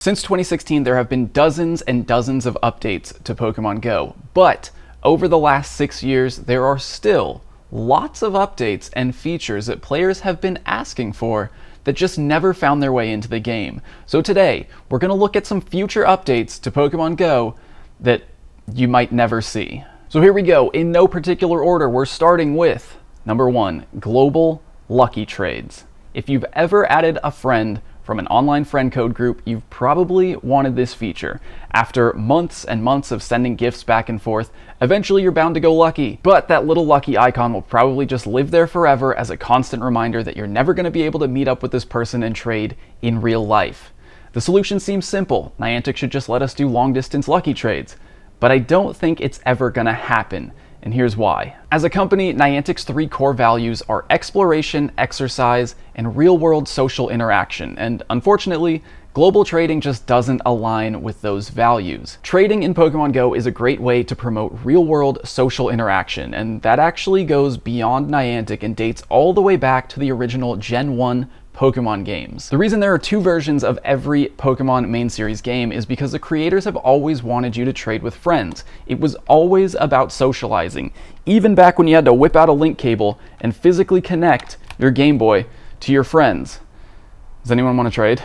Since 2016, there have been dozens and dozens of updates to Pokémon GO, but over the last 6 years, there are still lots of updates and features that players have been asking for that just never found their way into the game. So today, we're going to look at some future updates to Pokémon GO that you might never see. So here we go, in no particular order, we're starting with number 1, Global Lucky Trades. If you've ever added a friend from an online friend code group, you've probably wanted this feature. After months and months of sending gifts back and forth, eventually you're bound to go lucky. But that little lucky icon will probably just live there forever as a constant reminder that you're never going to be able to meet up with this person and trade in real life. The solution seems simple. Niantic should just let us do long-distance lucky trades. But I don't think it's ever going to happen. And here's why. As a company, Niantic's 3 core values are exploration, exercise, and real-world social interaction, and unfortunately, global trading just doesn't align with those values. Trading in Pokémon GO is a great way to promote real-world social interaction, and that actually goes beyond Niantic and dates all the way back to the original Gen 1 Pokémon games. The reason there are 2 versions of every Pokémon main series game is because the creators have always wanted you to trade with friends. It was always about socializing, even back when you had to whip out a link cable and physically connect your Game Boy to your friends. Does anyone want to trade?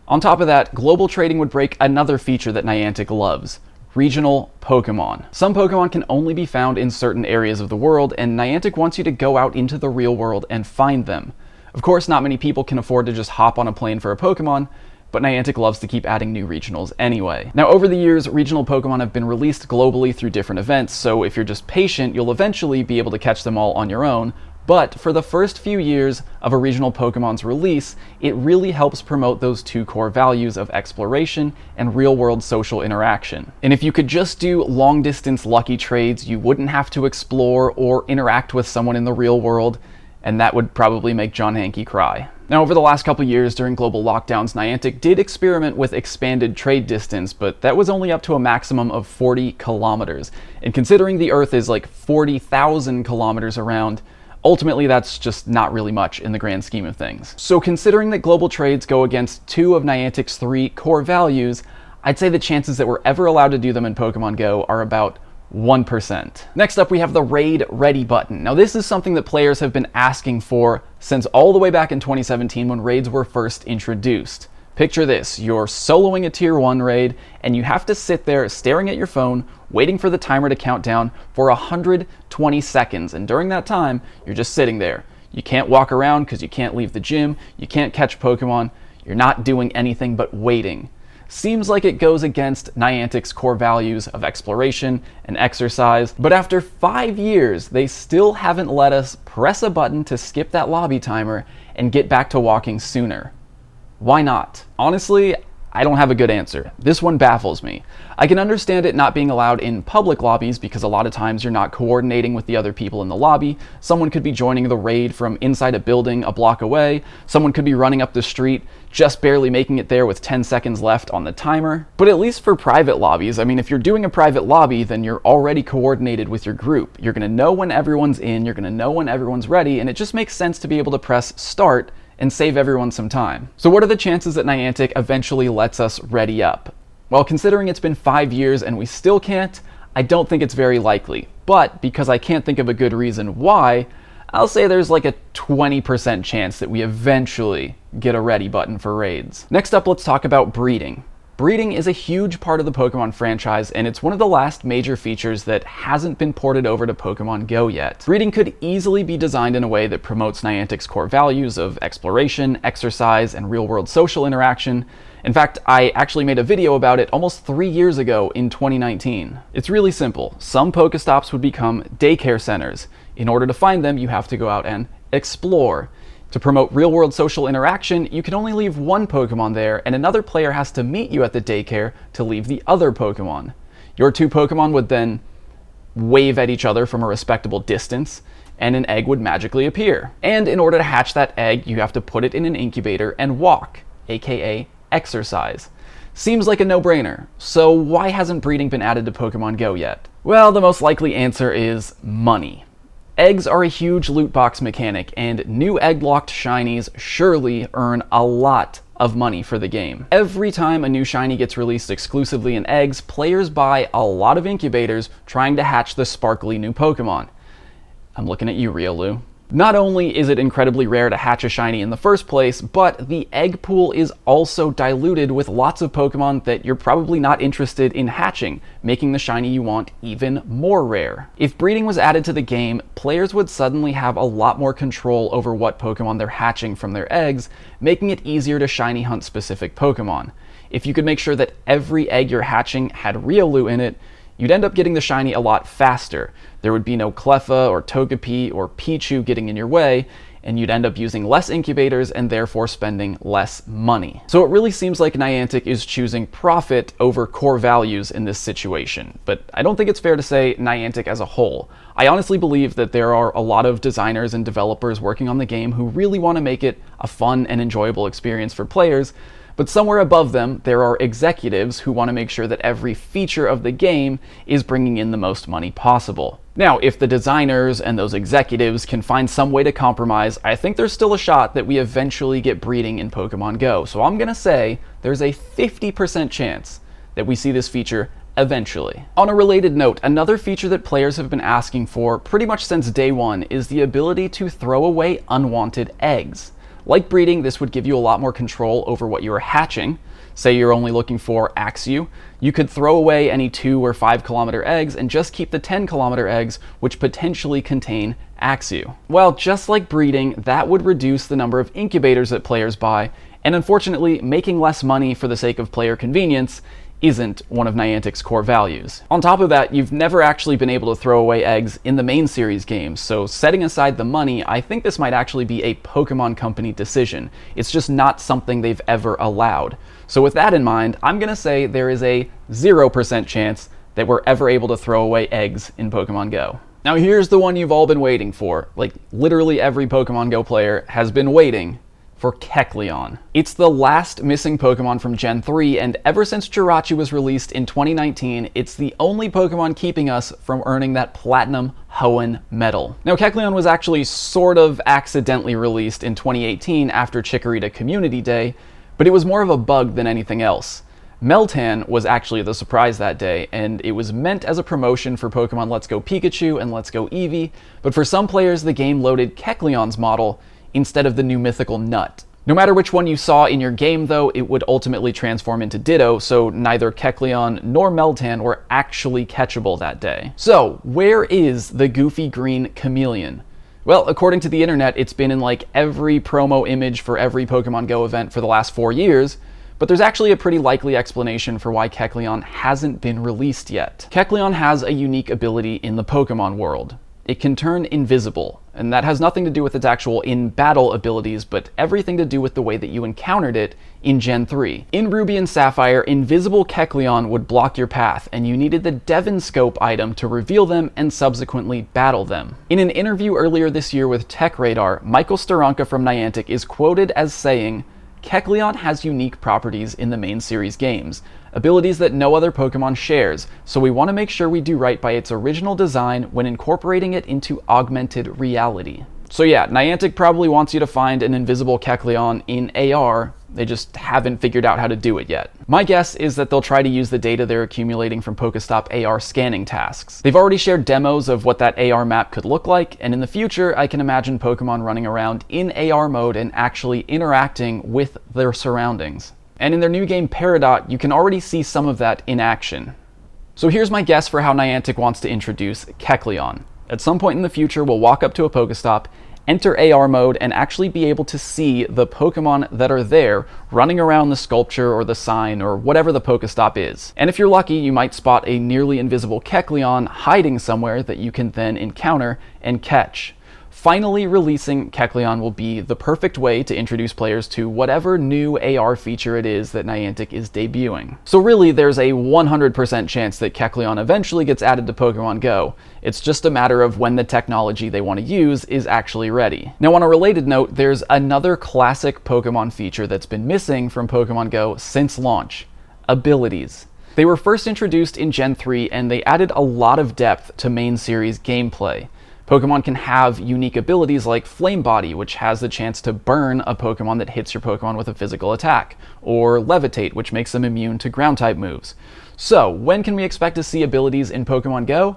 On top of that, global trading would break another feature that Niantic loves: regional Pokémon. Some Pokémon can only be found in certain areas of the world, and Niantic wants you to go out into the real world and find them. Of course, not many people can afford to just hop on a plane for a Pokémon, but Niantic loves to keep adding new regionals anyway. Now, over the years, regional Pokémon have been released globally through different events, so if you're just patient, you'll eventually be able to catch them all on your own. But for the first few years of a regional Pokémon's release, it really helps promote those 2 core values of exploration and real-world social interaction. And if you could just do long-distance lucky trades, you wouldn't have to explore or interact with someone in the real world, and that would probably make John Hanke cry. Now, over the last couple years during global lockdowns, Niantic did experiment with expanded trade distance, but that was only up to a maximum of 40 kilometers. And considering the Earth is like 40,000 kilometers around, ultimately that's just not really much in the grand scheme of things. So considering that global trades go against 2 of Niantic's 3 core values, I'd say the chances that we're ever allowed to do them in Pokémon GO are about 1%. Next up, we have the Raid Ready button. Now, this is something that players have been asking for since all the way back in 2017 when raids were first introduced. Picture this, you're soloing a tier 1 raid, and you have to sit there staring at your phone, waiting for the timer to count down for 120 seconds, and during that time, you're just sitting there. You can't walk around because you can't leave the gym, you can't catch Pokemon, you're not doing anything but waiting. Seems like it goes against Niantic's core values of exploration and exercise, but after 5 years, they still haven't let us press a button to skip that lobby timer and get back to walking sooner. Why not? Honestly, I don't have a good answer. This one baffles me. I can understand it not being allowed in public lobbies because a lot of times you're not coordinating with the other people in the lobby. Someone could be joining the raid from inside a building a block away. Someone could be running up the street, just barely making it there with 10 seconds left on the timer. But at least for private lobbies, I mean, if you're doing a private lobby, then you're already coordinated with your group. You're gonna know when everyone's in, you're gonna know when everyone's ready, and it just makes sense to be able to press start and save everyone some time. So what are the chances that Niantic eventually lets us ready up? Well, considering it's been 5 years and we still can't, I don't think it's very likely. But because I can't think of a good reason why, I'll say there's like a 20% chance that we eventually get a ready button for raids. Next up, let's talk about breeding. Breeding is a huge part of the Pokemon franchise, and it's one of the last major features that hasn't been ported over to Pokemon GO yet. Breeding could easily be designed in a way that promotes Niantic's core values of exploration, exercise, and real-world social interaction. In fact, I actually made a video about it almost 3 years ago in 2019. It's really simple. Some Pokestops would become daycare centers. In order to find them, you have to go out and explore. To promote real-world social interaction, you can only leave one Pokemon there, and another player has to meet you at the daycare to leave the other Pokemon. Your 2 Pokemon would then wave at each other from a respectable distance, and an egg would magically appear. And in order to hatch that egg, you have to put it in an incubator and walk, aka exercise. Seems like a no-brainer. So why hasn't breeding been added to Pokemon GO yet? Well, the most likely answer is money. Eggs are a huge loot box mechanic, and new egg-locked shinies surely earn a lot of money for the game. Every time a new shiny gets released exclusively in eggs, players buy a lot of incubators trying to hatch the sparkly new Pokemon. I'm looking at you, Riolu. Not only is it incredibly rare to hatch a shiny in the first place, but the egg pool is also diluted with lots of Pokemon that you're probably not interested in hatching, making the shiny you want even more rare. If breeding was added to the game, players would suddenly have a lot more control over what Pokemon they're hatching from their eggs, making it easier to shiny hunt specific Pokemon. If you could make sure that every egg you're hatching had Riolu in it, you'd end up getting the shiny a lot faster. There would be no Cleffa or Togepi or Pichu getting in your way, and you'd end up using less incubators and therefore spending less money. So it really seems like Niantic is choosing profit over core values in this situation, but I don't think it's fair to say Niantic as a whole. I honestly believe that there are a lot of designers and developers working on the game who really want to make it a fun and enjoyable experience for players, but somewhere above them, there are executives who want to make sure that every feature of the game is bringing in the most money possible. Now, if the designers and those executives can find some way to compromise, I think there's still a shot that we eventually get breeding in Pokemon Go. So I'm gonna say there's a 50% chance that we see this feature eventually. On a related note, another feature that players have been asking for pretty much since day one is the ability to throw away unwanted eggs. Like breeding, this would give you a lot more control over what you are hatching. Say you're only looking for Axew, you could throw away any 2 or 5 kilometer eggs and just keep the 10 kilometer eggs which potentially contain Axew. Well, just like breeding, that would reduce the number of incubators that players buy, and unfortunately, making less money for the sake of player convenience isn't one of Niantic's core values. On top of that, you've never actually been able to throw away eggs in the main series games, so setting aside the money, I think this might actually be a Pokémon Company decision. It's just not something they've ever allowed. So with that in mind, I'm gonna say there is a 0% chance that we're ever able to throw away eggs in Pokémon Go. Now here's the one you've all been waiting for. Like, literally every Pokémon Go player has been waiting for Kecleon. It's the last missing Pokemon from Gen 3, and ever since Jirachi was released in 2019, it's the only Pokemon keeping us from earning that Platinum Hoenn medal. Now, Kecleon was actually sort of accidentally released in 2018 after Chikorita Community Day, but it was more of a bug than anything else. Meltan was actually the surprise that day, and it was meant as a promotion for Pokemon Let's Go Pikachu and Let's Go Eevee, but for some players the game loaded Kecleon's model instead of the new mythical nut. No matter which one you saw in your game though, it would ultimately transform into Ditto, so neither Kecleon nor Meltan were actually catchable that day. So, where is the goofy green chameleon? Well, according to the internet, it's been in like every promo image for every Pokemon Go event for the last 4 years, but there's actually a pretty likely explanation for why Kecleon hasn't been released yet. Kecleon has a unique ability in the Pokemon world. It can turn invisible, and that has nothing to do with its actual in-battle abilities, but everything to do with the way that you encountered it in Gen 3. In Ruby and Sapphire, invisible Kecleon would block your path, and you needed the Devon Scope item to reveal them and subsequently battle them. In an interview earlier this year with Tech Radar, Michael Steranka from Niantic is quoted as saying, "Kecleon has unique properties in the main series games, abilities that no other Pokemon shares, so we want to make sure we do right by its original design when incorporating it into augmented reality." So yeah, Niantic probably wants you to find an invisible Kecleon in AR, they just haven't figured out how to do it yet. My guess is that they'll try to use the data they're accumulating from Pokestop AR scanning tasks. They've already shared demos of what that AR map could look like, and in the future I can imagine Pokemon running around in AR mode and actually interacting with their surroundings. And in their new game Peridot, you can already see some of that in action. So here's my guess for how Niantic wants to introduce Kecleon. At some point in the future, we'll walk up to a Pokestop, enter AR mode, and actually be able to see the Pokemon that are there running around the sculpture or the sign or whatever the Pokestop is. And if you're lucky, you might spot a nearly invisible Kecleon hiding somewhere that you can then encounter and catch. Finally releasing Kecleon will be the perfect way to introduce players to whatever new AR feature it is that Niantic is debuting. So really, there's a 100% chance that Kecleon eventually gets added to Pokemon Go. It's just a matter of when the technology they want to use is actually ready. Now, on a related note, there's another classic Pokemon feature that's been missing from Pokemon Go since launch: abilities. They were first introduced in Gen 3, and they added a lot of depth to main series gameplay. Pokemon can have unique abilities like Flame Body, which has the chance to burn a Pokemon that hits your Pokemon with a physical attack, or Levitate, which makes them immune to ground-type moves. So, when can we expect to see abilities in Pokemon Go?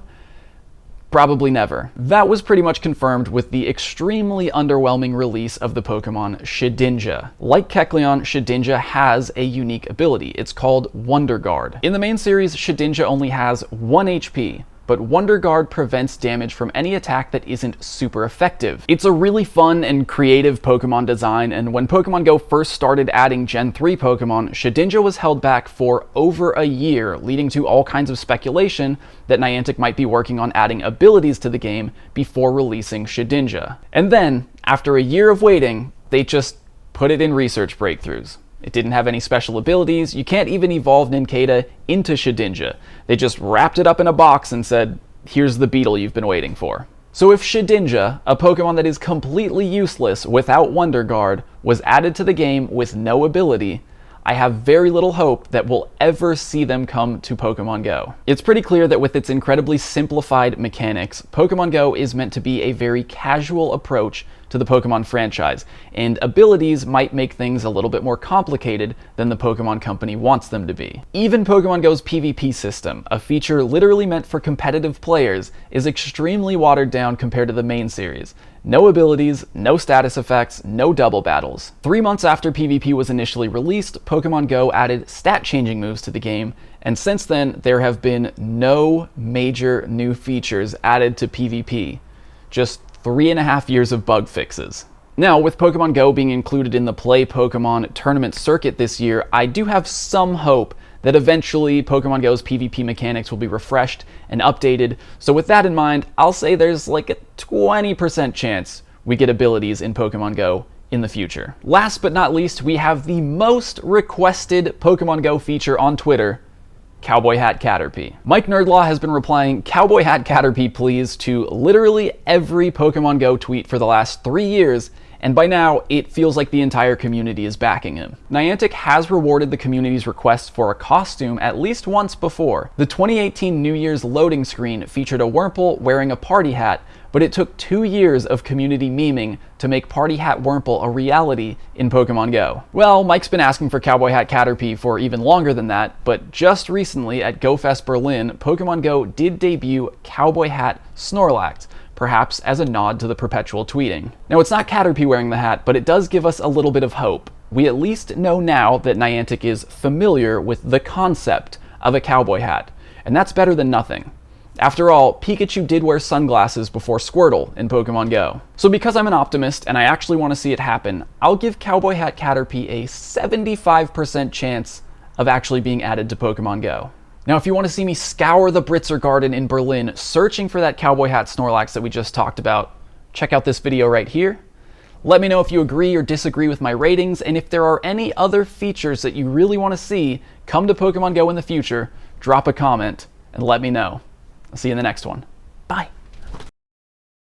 Probably never. That was pretty much confirmed with the extremely underwhelming release of the Pokemon Shedinja. Like Kecleon, Shedinja has a unique ability. It's called Wonder Guard. In the main series, Shedinja only has 1 HP, but Wonder Guard prevents damage from any attack that isn't super effective. It's a really fun and creative Pokemon design, and when Pokemon Go first started adding Gen 3 Pokemon, Shedinja was held back for over a year, leading to all kinds of speculation that Niantic might be working on adding abilities to the game before releasing Shedinja. And then, after a year of waiting, they just put it in research breakthroughs. It didn't have any special abilities. You can't even evolve Nincada into Shedinja. They just wrapped it up in a box and said, here's the beetle you've been waiting for. So if Shedinja, a Pokemon that is completely useless without Wonder Guard, was added to the game with no ability, I have very little hope that we'll ever see them come to Pokemon Go. It's pretty clear that with its incredibly simplified mechanics, Pokemon Go is meant to be a very casual approach to the Pokemon franchise, and abilities might make things a little bit more complicated than the Pokemon Company wants them to be. Even Pokemon Go's PvP system, a feature literally meant for competitive players, is extremely watered down compared to the main series. No abilities, no status effects, no double battles. 3 months after PvP was initially released, Pokemon Go added stat-changing moves to the game, and since then, there have been no major new features added to PvP. Just 3.5 years of bug fixes. Now, with Pokemon Go being included in the Play Pokemon tournament circuit this year, I do have some hope that eventually Pokemon Go's PvP mechanics will be refreshed and updated. So with that in mind, I'll say there's like a 20% chance we get abilities in Pokemon Go in the future. Last but not least, we have the most requested Pokemon Go feature on Twitter, Cowboy Hat Caterpie. Mike Nerdlaw has been replying Cowboy Hat Caterpie please to literally every Pokemon Go tweet for the last 3 years, and by now it feels like the entire community is backing him. Niantic has rewarded the community's request for a costume at least once before. The 2018 New Year's loading screen featured a Wurmple wearing a party hat, but it took 2 years of community memeing to make Party Hat Wurmple a reality in Pokemon Go. Well, Mike's been asking for Cowboy Hat Caterpie for even longer than that, but just recently at GoFest Berlin, Pokemon Go did debut Cowboy Hat Snorlax, perhaps as a nod to the perpetual tweeting. Now, it's not Caterpie wearing the hat, but it does give us a little bit of hope. We at least know now that Niantic is familiar with the concept of a cowboy hat, and that's better than nothing. After all, Pikachu did wear sunglasses before Squirtle in Pokemon Go. So because I'm an optimist and I actually want to see it happen, I'll give Cowboy Hat Caterpie a 75% chance of actually being added to Pokemon Go. Now, if you want to see me scour the Britzer Garden in Berlin searching for that Cowboy Hat Snorlax that we just talked about, check out this video right here. Let me know if you agree or disagree with my ratings, and if there are any other features that you really want to see come to Pokemon Go in the future, drop a comment and let me know. I'll see you in the next one. Bye.